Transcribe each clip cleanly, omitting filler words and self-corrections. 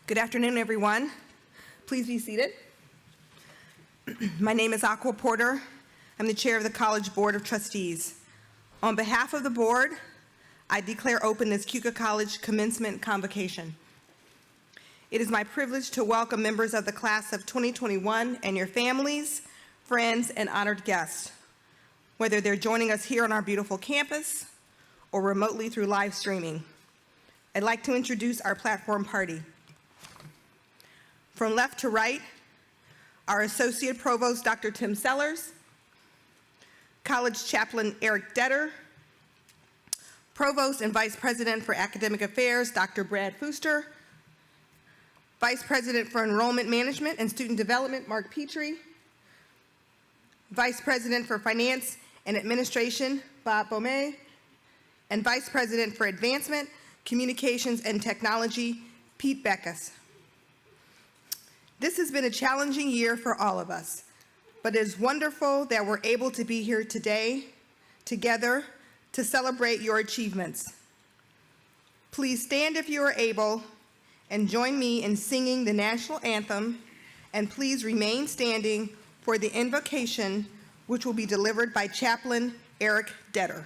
Good afternoon, everyone. Please be seated. My name is Aqua Porter. I'm the chair of the College Board of Trustees. On behalf of the board, I declare open this Keuka College Commencement Convocation. It is my privilege to welcome members of the class of 2021 and your families, friends, and honored guests, whether they're joining us here on our beautiful campus or remotely through live streaming. I'd like to introduce our platform party. From left to right, our Associate Provost, Dr. Tim Sellers, College Chaplain Eric Detter, Provost and Vice President for Academic Affairs, Dr. Brad Fooster, Vice President for Enrollment Management and Student Development, Mark Petrie, Vice President for Finance and Administration, Bob Bomay, and Vice President for Advancement, Communications and Technology, Pete Beckus. This has been a challenging year for all of us, but it is wonderful that we're able to be here today, together, to celebrate your achievements. Please stand if you are able and join me in singing the national anthem, and please remain standing for the invocation, which will be delivered by Chaplain Eric Detter.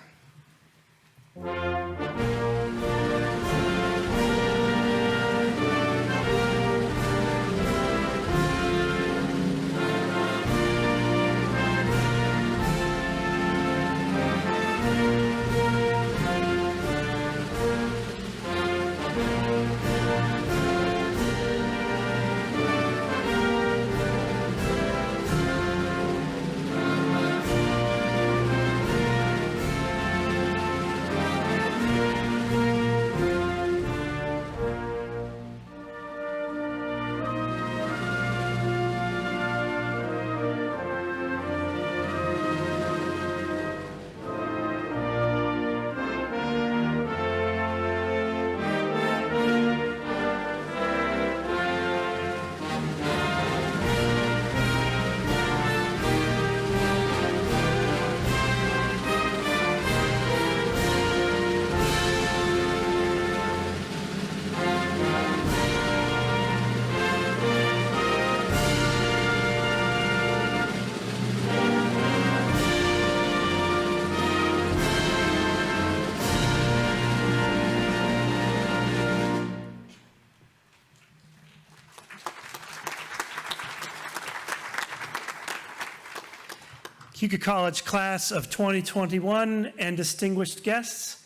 Keuka College class of 2021 and distinguished guests,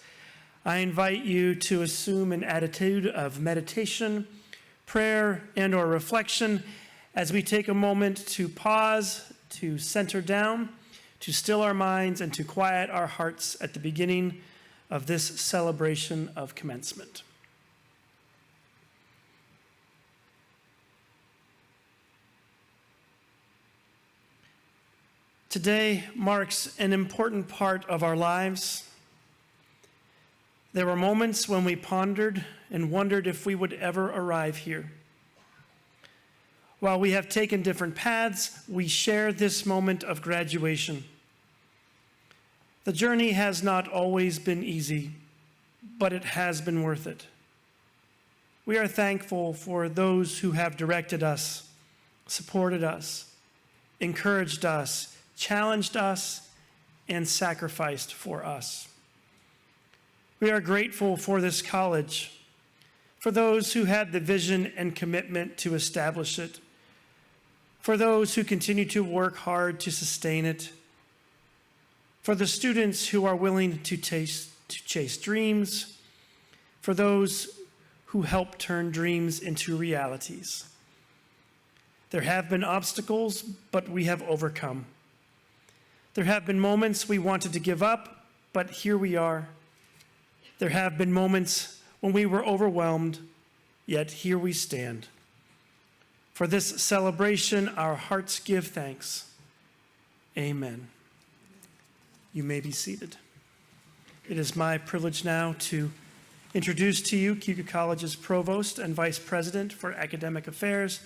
I invite you to assume an attitude of meditation, prayer, and/or reflection as we take a moment to pause, to center down, to still our minds, and to quiet our hearts at the beginning of this celebration of commencement. Today marks an important part of our lives. There were moments when we pondered and wondered if we would ever arrive here. While we have taken different paths, we share this moment of graduation. The journey has not always been easy, but it has been worth it. We are thankful for those who have directed us, supported us, encouraged us, challenged us, and sacrificed for us. We are grateful for this college, for those who had the vision and commitment to establish it, for those who continue to work hard to sustain it, for the students who are willing to chase dreams, for those who help turn dreams into realities. There have been obstacles, but we have overcome. There have been moments we wanted to give up, but here we are. There have been moments when we were overwhelmed, yet here we stand. For this celebration, our hearts give thanks. Amen. You may be seated. It is my privilege now to introduce to you Keuka College's Provost and Vice President for Academic Affairs,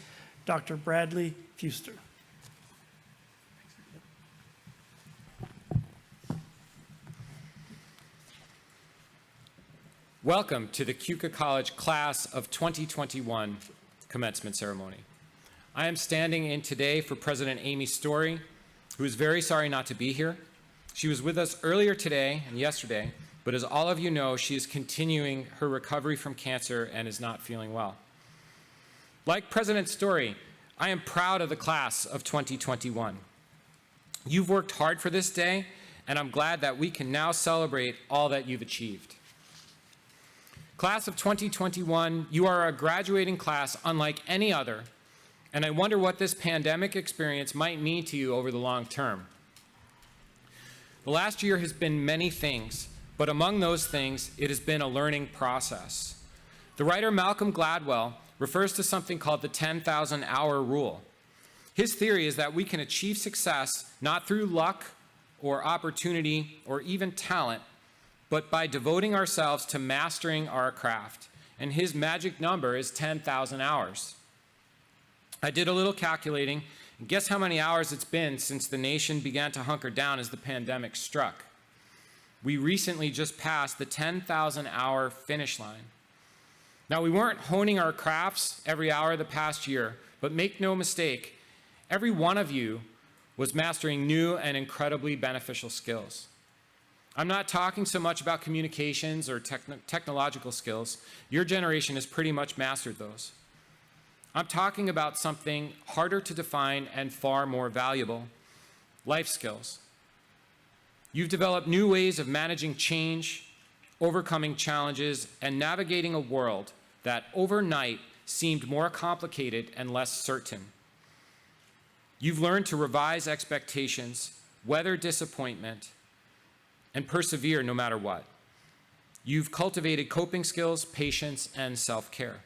Dr. Bradley Fooster. Welcome to the Keuka College class of 2021 commencement ceremony. I am standing in today for President Amy Story, who is very sorry not to be here. She was with us earlier today and yesterday, but as all of you know, she is continuing her recovery from cancer and is not feeling well. Like President Story, I am proud of the class of 2021. You've worked hard for this day, and I'm glad that we can now celebrate all that you've achieved. Class of 2021, you are a graduating class unlike any other, and I wonder what this pandemic experience might mean to you over the long term. The last year has been many things, but among those things, it has been a learning process. The writer Malcolm Gladwell refers to something called the 10,000-hour rule. His theory is that we can achieve success not through luck or opportunity or even talent, but by devoting ourselves to mastering our craft. And his magic number is 10,000 hours. I did a little calculating, and guess how many hours it's been since the nation began to hunker down as the pandemic struck? We recently just passed the 10,000-hour finish line. Now, we weren't honing our crafts every hour of the past year, but make no mistake, every one of you was mastering new and incredibly beneficial skills. I'm not talking so much about communications or technological skills. Your generation has pretty much mastered those. I'm talking about something harder to define and far more valuable, life skills. You've developed new ways of managing change, overcoming challenges, and navigating a world that overnight seemed more complicated and less certain. You've learned to revise expectations, weather disappointment, and persevere no matter what. You've cultivated coping skills, patience, and self-care.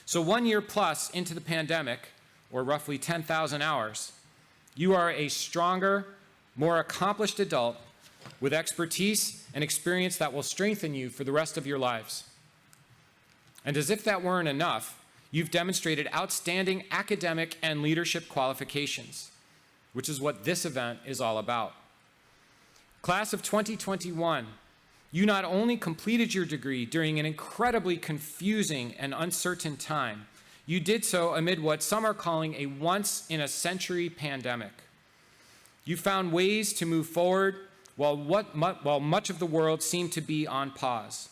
So 1 year plus into the pandemic, or roughly 10,000 hours, you are a stronger, more accomplished adult with expertise and experience that will strengthen you for the rest of your lives. And as if that weren't enough, you've demonstrated outstanding academic and leadership qualifications, which is what this event is all about. Class of 2021, you not only completed your degree during an incredibly confusing and uncertain time, you did so amid what some are calling a once-in-a-century pandemic. You found ways to move forward while much of the world seemed to be on pause.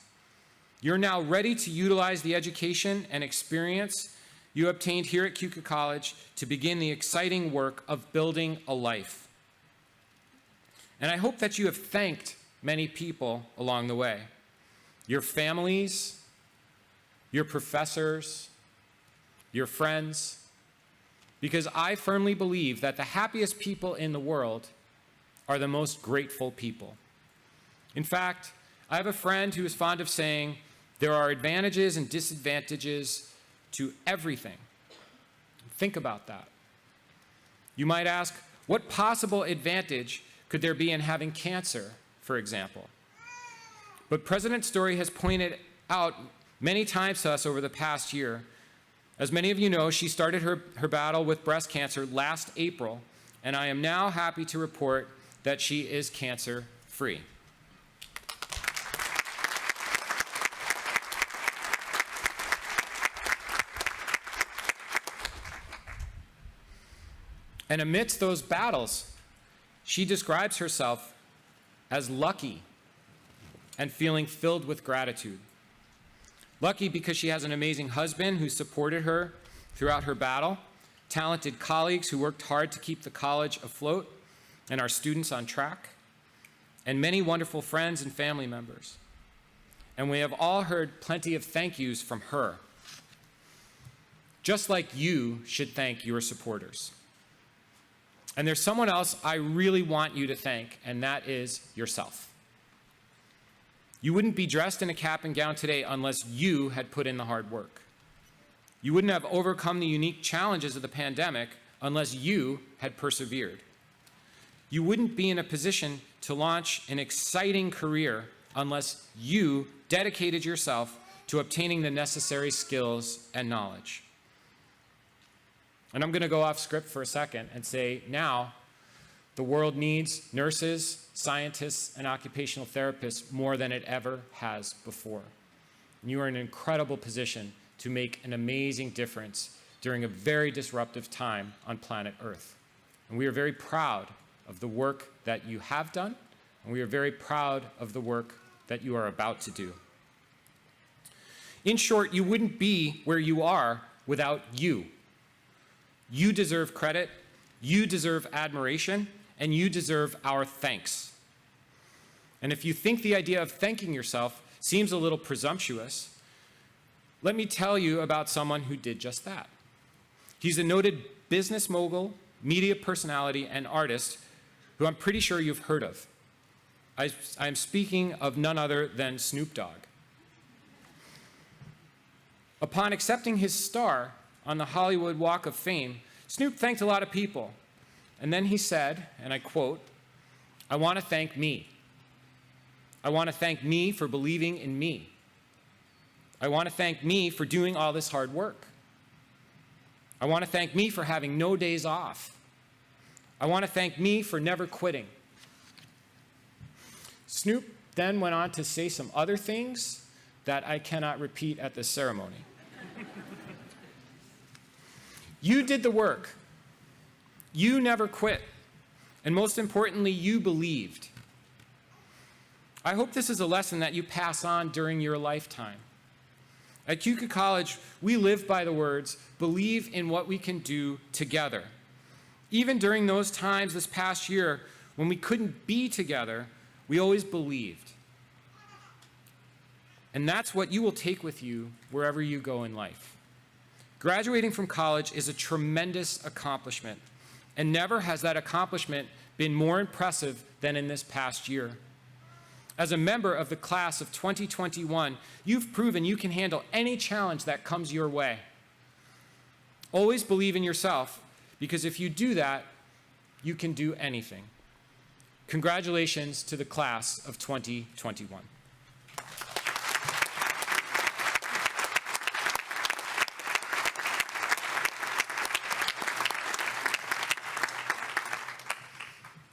You're now ready to utilize the education and experience you obtained here at Keuka College to begin the exciting work of building a life. And I hope that you have thanked many people along the way. Your families, your professors, your friends, because I firmly believe that the happiest people in the world are the most grateful people. In fact, I have a friend who is fond of saying, there are advantages and disadvantages to everything. Think about that. You might ask, what possible advantage could there be in having cancer, for example? But President Story has pointed out many times to us over the past year. As many of you know, she started her battle with breast cancer last April, and I am now happy to report that she is cancer-free. And amidst those battles, she describes herself as lucky and feeling filled with gratitude. Lucky because she has an amazing husband who supported her throughout her battle, talented colleagues who worked hard to keep the college afloat and our students on track, and many wonderful friends and family members. And we have all heard plenty of thank yous from her, just like you should thank your supporters. And there's someone else I really want you to thank, and that is yourself. You wouldn't be dressed in a cap and gown today unless you had put in the hard work. You wouldn't have overcome the unique challenges of the pandemic unless you had persevered. You wouldn't be in a position to launch an exciting career unless you dedicated yourself to obtaining the necessary skills and knowledge. And I'm going to go off script for a second and say, now, the world needs nurses, scientists, and occupational therapists more than it ever has before. And you are in an incredible position to make an amazing difference during a very disruptive time on planet Earth. And we are very proud of the work that you have done, and we are very proud of the work that you are about to do. In short, you wouldn't be where you are without you. You deserve credit, you deserve admiration, and you deserve our thanks. And if you think the idea of thanking yourself seems a little presumptuous, let me tell you about someone who did just that. He's a noted business mogul, media personality, and artist who I'm pretty sure you've heard of. I'm speaking of none other than Snoop Dogg. Upon accepting his star on the Hollywood Walk of Fame, Snoop thanked a lot of people. And then he said, and I quote, "I want to thank me. I want to thank me for believing in me. I want to thank me for doing all this hard work. I want to thank me for having no days off. I want to thank me for never quitting." Snoop then went on to say some other things that I cannot repeat at this ceremony. You did the work. You never quit. And most importantly, you believed. I hope this is a lesson that you pass on during your lifetime. At Keuka College, we live by the words, believe in what we can do together. Even during those times this past year when we couldn't be together, we always believed. And that's what you will take with you wherever you go in life. Graduating from college is a tremendous accomplishment, and never has that accomplishment been more impressive than in this past year. As a member of the class of 2021, you've proven you can handle any challenge that comes your way. Always believe in yourself, because if you do that, you can do anything. Congratulations to the class of 2021.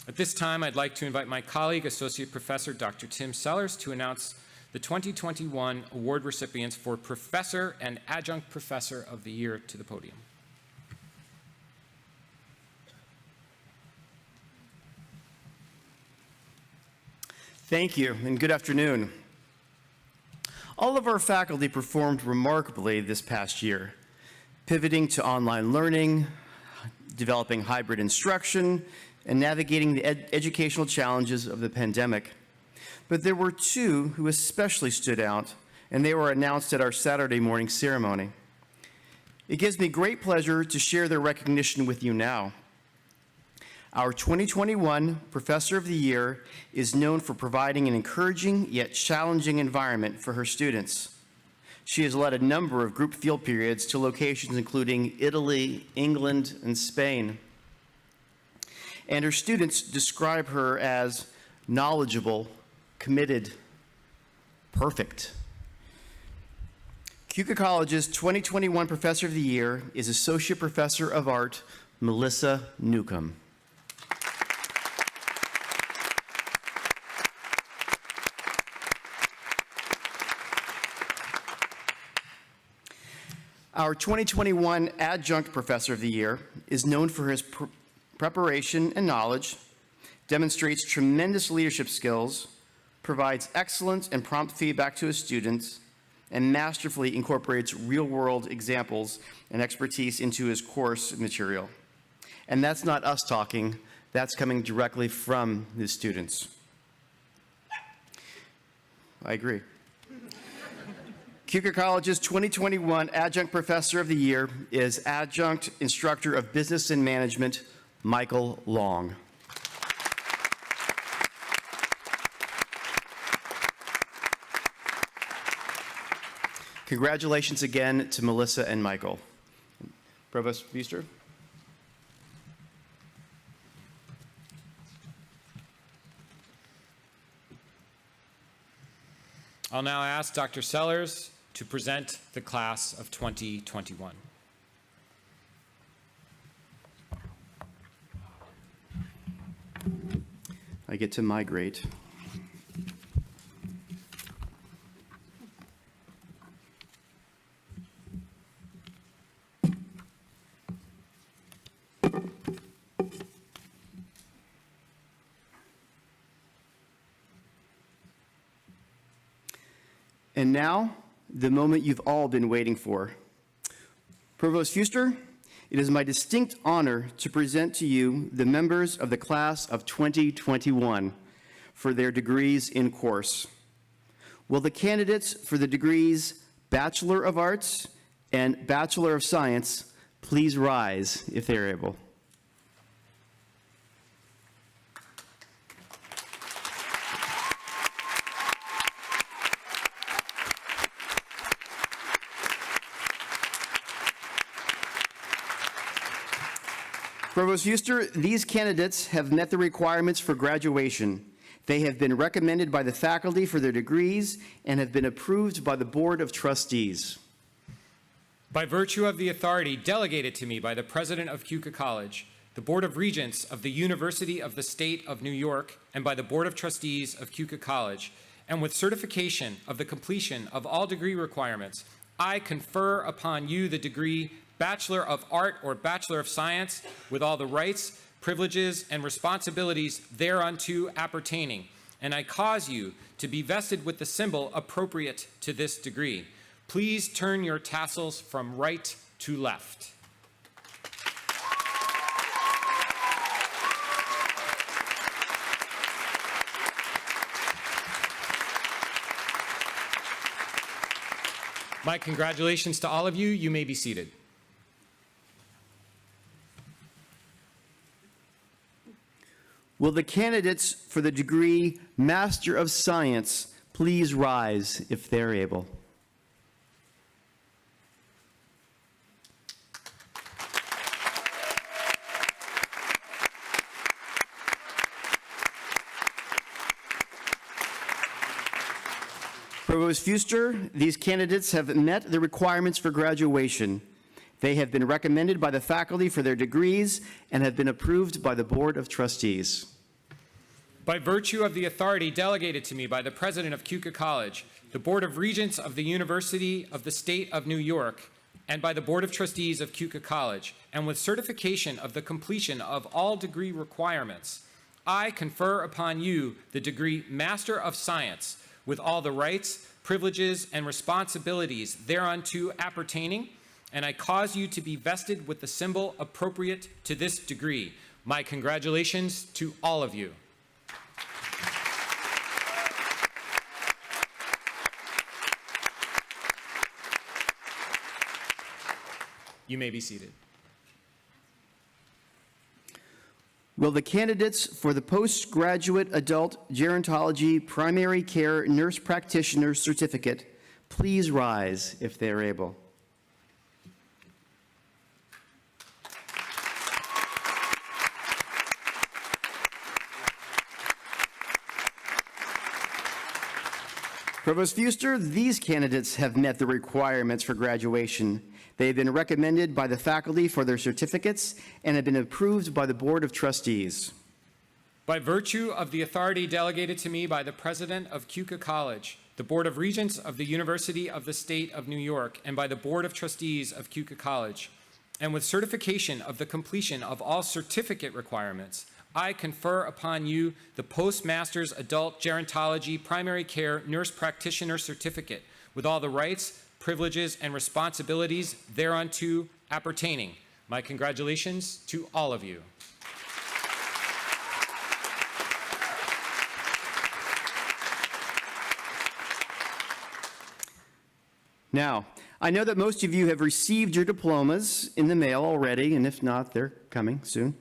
At this time, I'd like to invite my colleague, Associate Professor Dr. Tim Sellers, to announce the 2021 award recipients for Professor and Adjunct Professor of the Year to the podium. Thank you, and good afternoon. All of our faculty performed remarkably this past year, pivoting to online learning, developing hybrid instruction, and navigating the educational challenges of the pandemic. But there were two who especially stood out, and they were announced at our Saturday morning ceremony. It gives me great pleasure to share their recognition with you now. Our 2021 Professor of the Year is known for providing an encouraging yet challenging environment for her students. She has led a number of group field periods to locations including Italy, England, and Spain. And her students describe her as knowledgeable, committed, perfect. Keuka College's 2021 Professor of the Year is Associate Professor of Art, Melissa Newcomb. Our 2021 Adjunct Professor of the Year is known for his preparation and knowledge, demonstrates tremendous leadership skills, provides excellent and prompt feedback to his students, and masterfully incorporates real-world examples and expertise into his course material. And that's not us talking, that's coming directly from his students. I agree. Keuka College's 2021 Adjunct Professor of the Year is Adjunct Instructor of Business and Management, Michael Long. Congratulations again to Melissa and Michael. Provost Biester. I'll now ask Dr. Sellers to present the class of 2021. I get to migrate. And now, the moment you've all been waiting for. Provost Fuster, it is my distinct honor to present to you the members of the class of 2021 for their degrees in course. Will the candidates for the degrees Bachelor of Arts and Bachelor of Science please rise if they're able? Provost Fuster, these candidates have met the requirements for graduation. They have been recommended by the faculty for their degrees and have been approved by the Board of Trustees. By virtue of the authority delegated to me by the President of Keuka College, the Board of Regents of the University of the State of New York, and by the Board of Trustees of Keuka College, and with certification of the completion of all degree requirements, I confer upon you the degree Bachelor of Art or Bachelor of Science with all the rights, privileges, and responsibilities thereunto appertaining, and I cause you to be vested with the symbol appropriate to this degree. Please turn your tassels from right to left. My congratulations to all of you. You may be seated. Will the candidates for the degree Master of Science please rise if they're able? Provost Fuster, these candidates have met the requirements for graduation. They have been recommended by the faculty for their degrees and have been approved by the Board of Trustees. By virtue of the authority delegated to me by the President of Keuka College, the Board of Regents of the University of the State of New York, and by the Board of Trustees of Keuka College, and with certification of the completion of all degree requirements, I confer upon you the degree Master of Science with all the rights, privileges, and responsibilities thereunto appertaining, and I cause you to be vested with the symbol appropriate to this degree. My congratulations to all of you. You may be seated. Will the candidates for the postgraduate adult gerontology primary care nurse practitioner certificate please rise if they are able? Provost Fuster, these candidates have met the requirements for graduation. They have been recommended by the faculty for their certificates and have been approved by the Board of Trustees. By virtue of the authority delegated to me by the President of Keuka College, the Board of Regents of the University of the State of New York, and by the Board of Trustees of Keuka College, and with certification of the completion of all certificate requirements, I confer upon you the Postmaster's Adult Gerontology Primary Care Nurse Practitioner Certificate with all the rights, privileges, and responsibilities thereunto appertaining. My congratulations to all of you. Now, I know that most of you have received your diplomas in the mail already, and if not, they're coming soon.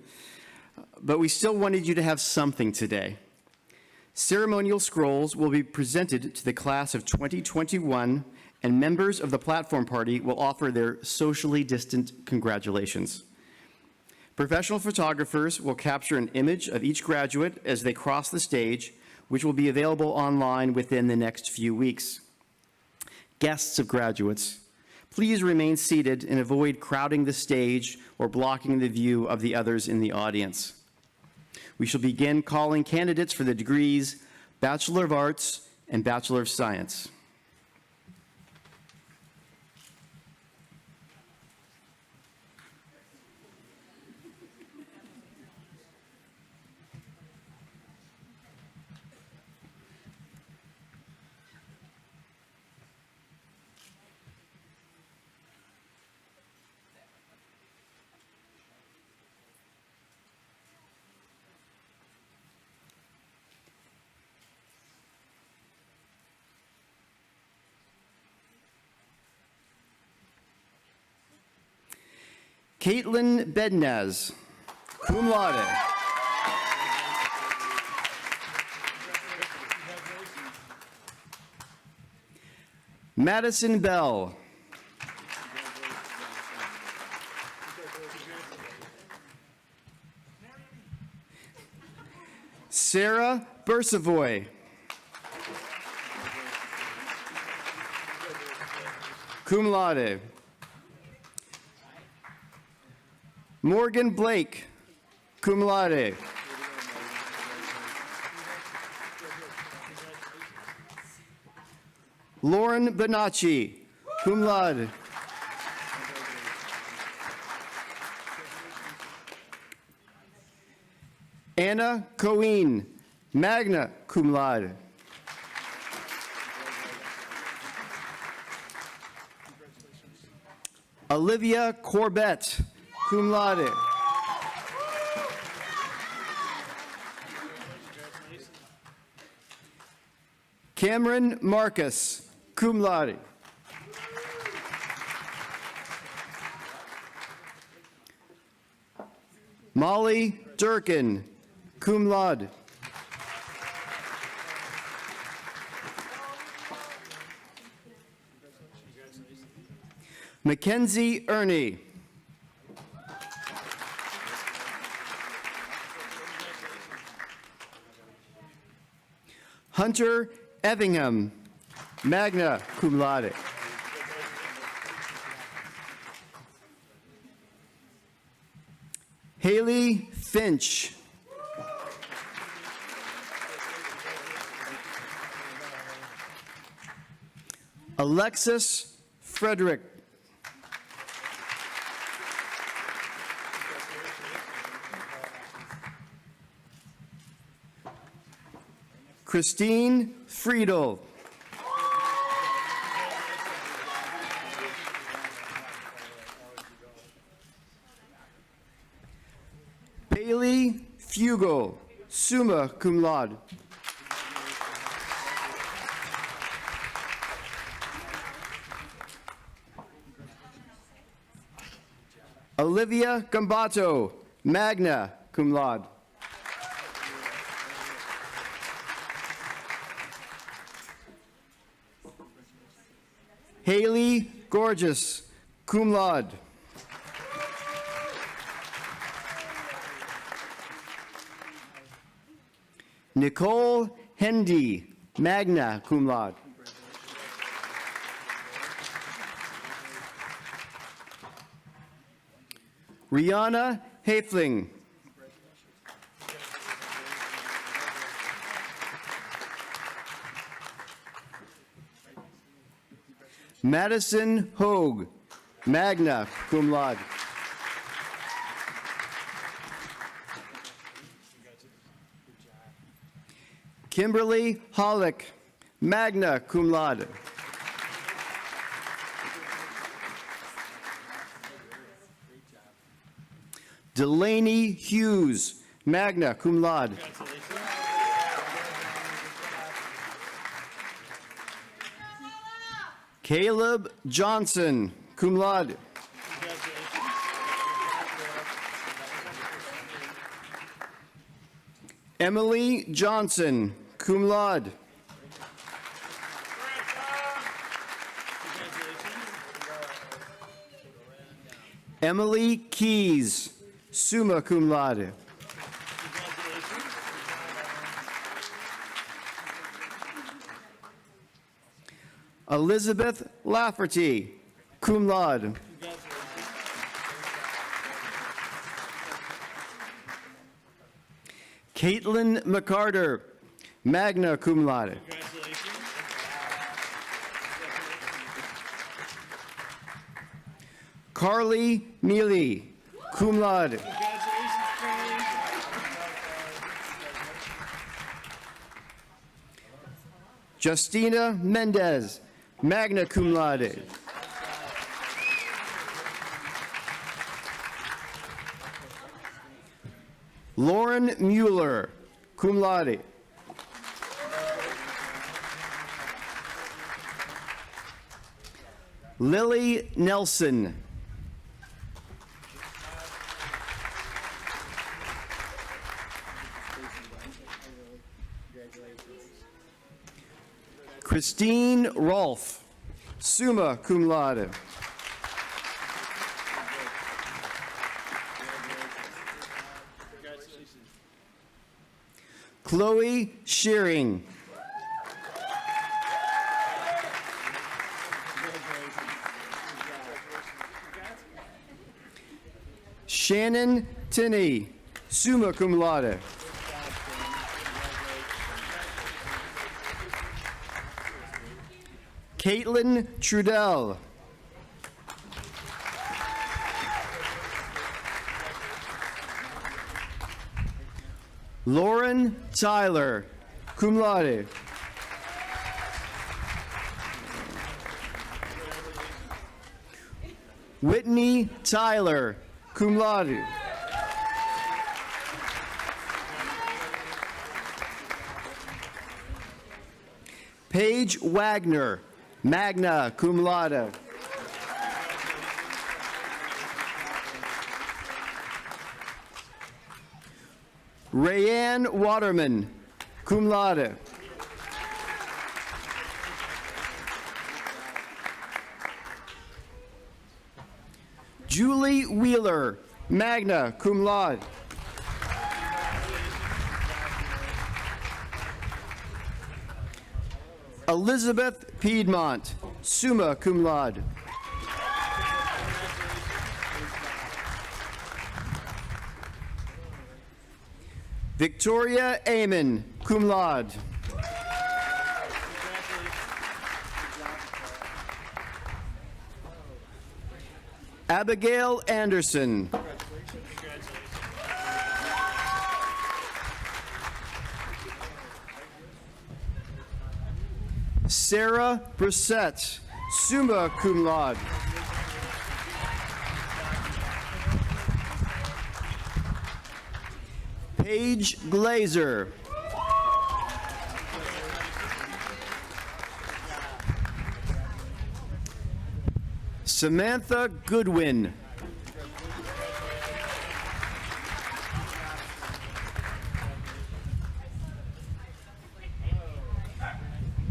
But we still wanted you to have something today. Ceremonial scrolls will be presented to the class of 2021, and members of the platform party will offer their socially distant congratulations. Professional photographers will capture an image of each graduate as they cross the stage, which will be available online within the next few weeks. Guests of graduates, please remain seated and avoid crowding the stage or blocking the view of the others in the audience. We shall begin calling candidates for the degrees Bachelor of Arts and Bachelor of Science. Caitlin Bednaz, cum laude. Madison Bell. Sarah Bursavoy. Cum laude. Morgan Blake, cum laude. Lauren Bonacci, cum laude. Anna Coeen, magna cum laude. Olivia Corbett, cum laude. Cameron Marcus, cum laude. Molly Durkin, cum laude. Mackenzie Ernie. Hunter Evingham, magna cum laude. Haley Finch. Alexis Frederick. Christine Friedel. Bailey Fugel, summa cum laude. Olivia Gambato, magna cum laude. Haley Gorgeous, cum laude. Nicole Hendy, magna cum laude. Rihanna Hafling. Madison Hogue, magna cum laude. Kimberly Hollick, magna cum laude. Delaney Hughes, magna cum laude. Caleb Johnson, cum laude. Emily Johnson, cum laude. Emily Keys, summa cum laude. Elizabeth Lafferty, cum laude. Caitlin McCarter, magna cum laude. Carly Mealy, cum laude. Justina Mendez, magna cum laude. Lauren Mueller, cum laude. Lily Nelson. Christine Rolfe, summa cum laude. Chloe Shearing. Shannon Tinney, summa cum laude. Caitlin Trudell. Lauren Tyler, cum laude. Whitney Tyler, cum laude. Paige Wagner, magna cum laude. Rayanne Waterman, cum laude. Julie Wheeler, magna cum laude. Elizabeth Piedmont, summa cum laude. Victoria Amon, cum laude. Abigail Anderson. Sarah Brissett, summa cum laude. Paige Glazer. Samantha Goodwin.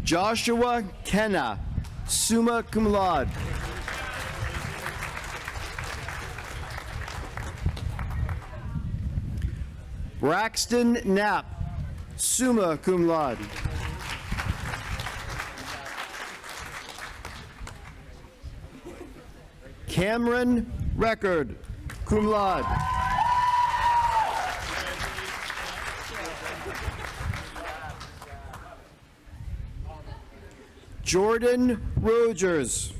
Joshua Kenna, summa cum laude. Braxton Knapp, summa cum laude. Cameron Record, cum laude. Jordan Rogers.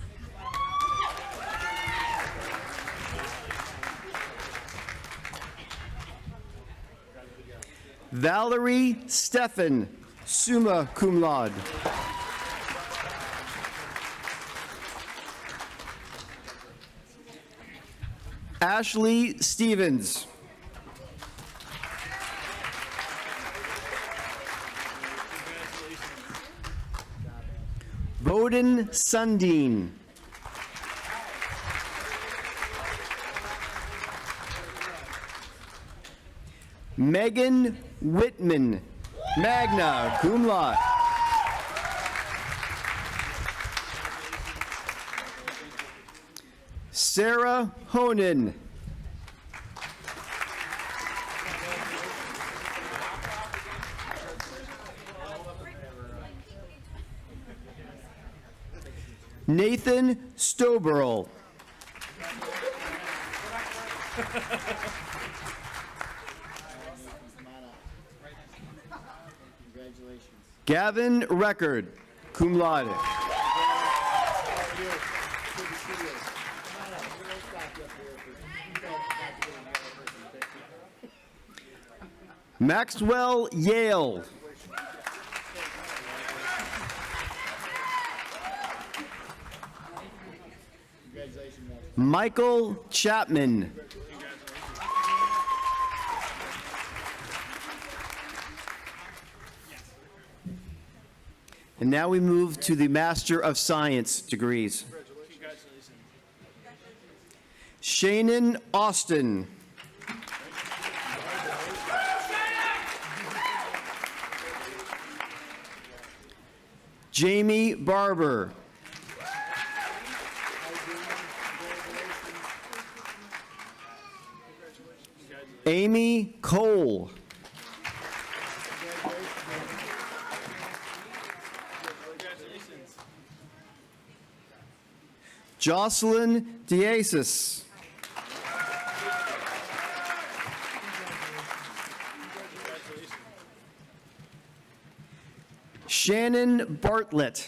Valerie Steffen, summa cum laude. Ashley Stevens. Bowden Sundin. Megan Whitman, magna cum laude. Sarah Honan. Nathan Stoberl. Gavin Record, cum laude. Maxwell Yale. Michael Chapman. And now we move to the Master of Science degrees. Shannon Austin. Jamie Barber. Amy Cole. Jocelyn Diasis. Shannon Bartlett.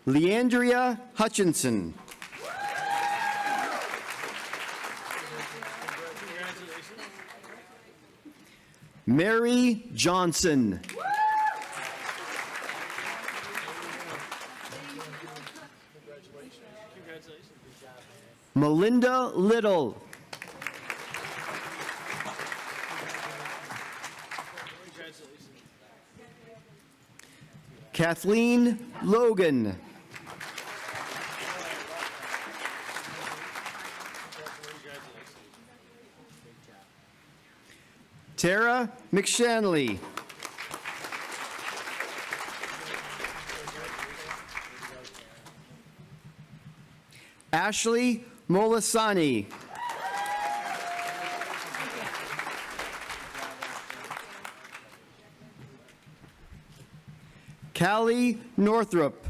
Leandria Hutchinson. Mary Johnson. Melinda Little. Kathleen Logan. Tara McShanley. Ashley Molasani. Callie Northrup.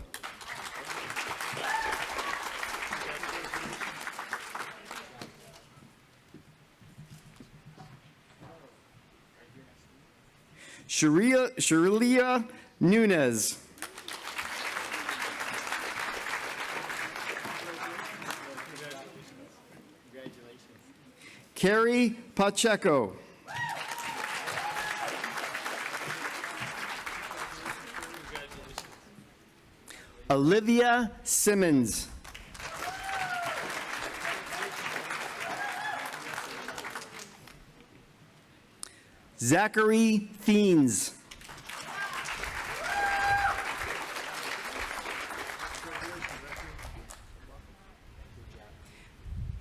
Shirlea Nunez. Carrie Pacheco. Olivia Simmons. Zachary Fiends.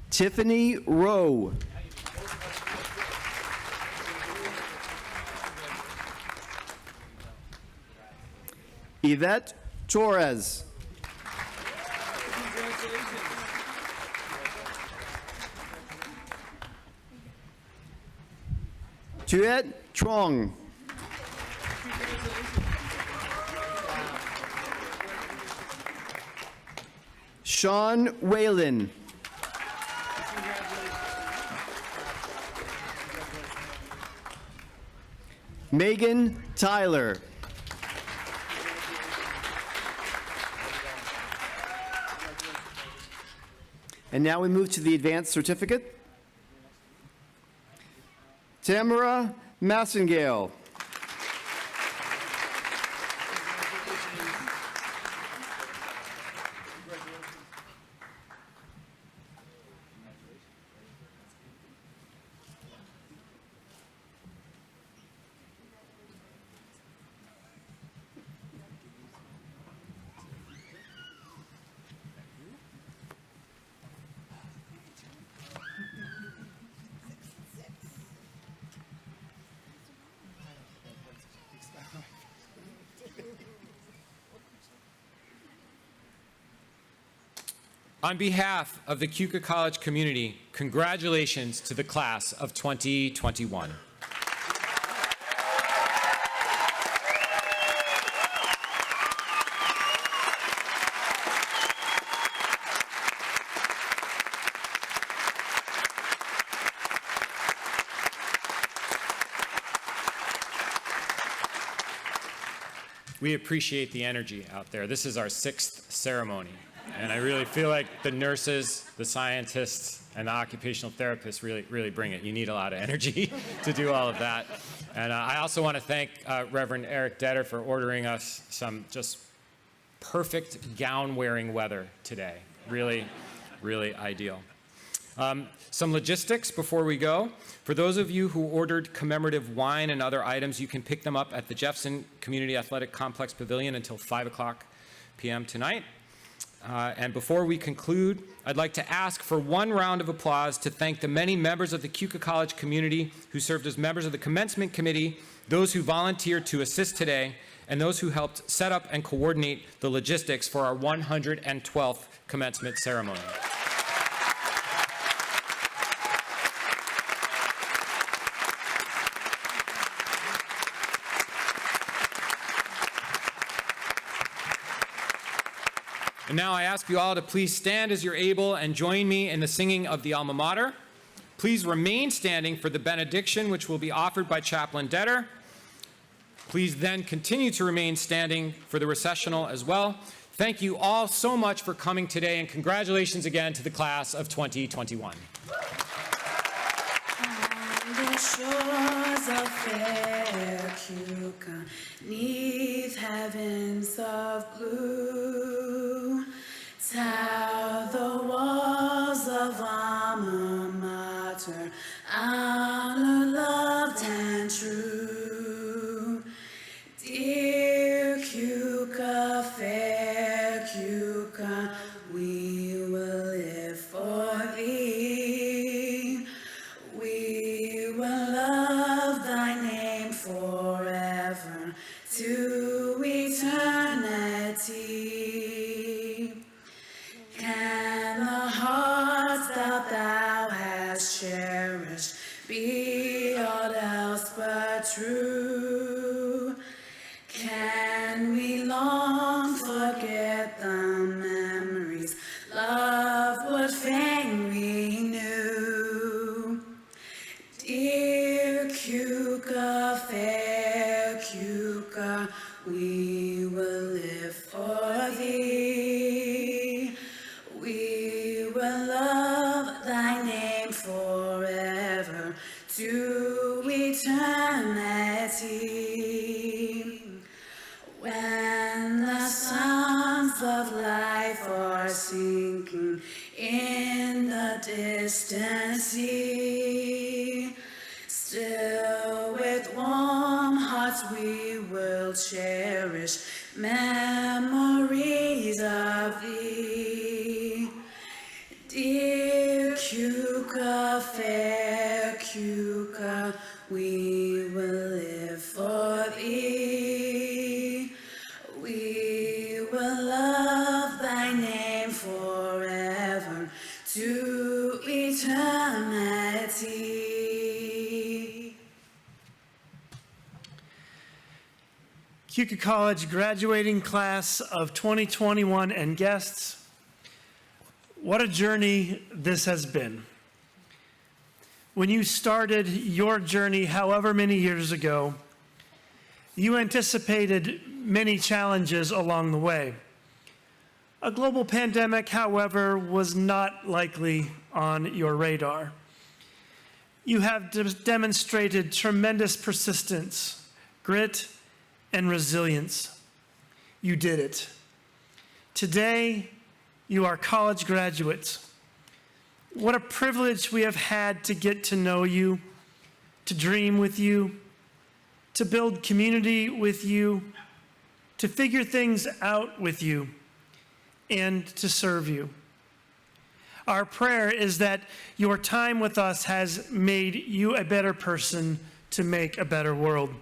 Tiffany Rowe. Yvette Torres. Tuet Trong. Sean Whalen. Megan Tyler. And now we move to the advanced certificate. Tamara Massengale. On behalf of the Keuka College community, congratulations to the class of 2021. We appreciate the energy out there. This is our 6th ceremony. And I really feel like the nurses, the scientists, and the occupational therapists really bring it. You need a lot of energy to do all of that. And I also want to thank Reverend Eric Detter for ordering us some just perfect gown-wearing weather today. Really, really ideal. Some logistics before we go. For those of you who ordered commemorative wine and other items, you can pick them up at the Jeffson Community Athletic Complex Pavilion until 5 o'clock p.m. tonight. And before we conclude, I'd like to ask for one round of applause to thank the many members of the Keuka College community who served as members of the Commencement Committee, those who volunteered to assist today, and those who helped set up and coordinate the logistics for our 112th commencement ceremony. And now I ask you all to please stand as you're able and join me in the singing of the Alma Mater. Please remain standing for the benediction, which will be offered by Chaplain Detter. Please then continue to remain standing for the recessional as well. Thank you all so much for coming today, and congratulations again to the class of 2021. On the shores of fair Keuka, 'neath heavens of blue, tower the walls of Alma Mater, honor, loved and true. Dear Keuka, fair Keuka, we will live for thee. We will love thy name forever to eternity. Can the hearts that thou hast cherished be aught else but true? Can we long forget the memories love would fain renew? Dear Keuka, fair Keuka, we will live for thee. We will love thy name forever to eternity. When the suns of life are sinking in the distant sea, still with warm hearts we will cherish memories of thee. Dear Keuka, fair Keuka, we will live for thee. We will love thy name forever to eternity. Keuka College graduating class of 2021 and guests, what a journey this has been. When you started your journey however many years ago, you anticipated many challenges along the way. A global pandemic, however, was not likely on your radar. You have demonstrated tremendous persistence, grit, and resilience. You did it. Today, you are college graduates. What a privilege we have had to get to know you, to dream with you, to build community with you, to figure things out with you, and to serve you. Our prayer is that your time with us has made you a better person to make a better world.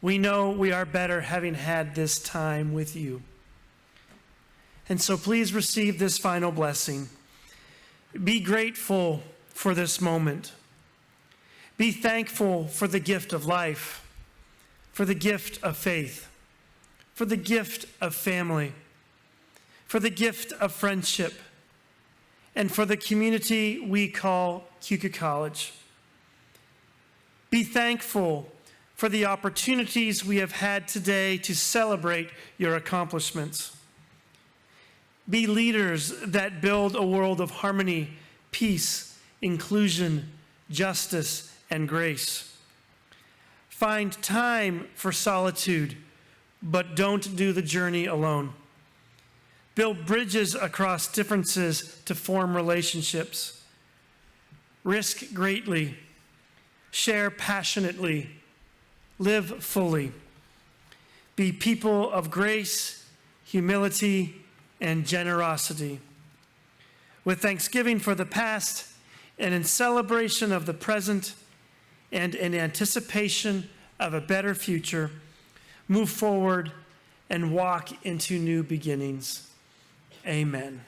We know we are better having had this time with you. And so please receive this final blessing. Be grateful for this moment. Be thankful for the gift of life, for the gift of faith, for the gift of family, for the gift of friendship, and for the community we call Keuka College. Be thankful for the opportunities we have had today to celebrate your accomplishments. Be leaders that build a world of harmony, peace, inclusion, justice, and grace. Find time for solitude, but don't do the journey alone. Build bridges across differences to form relationships. Risk greatly. Share passionately. Live fully. Be people of grace, humility, and generosity. With thanksgiving for the past and in celebration of the present and in anticipation of a better future, move forward and walk into new beginnings. Amen.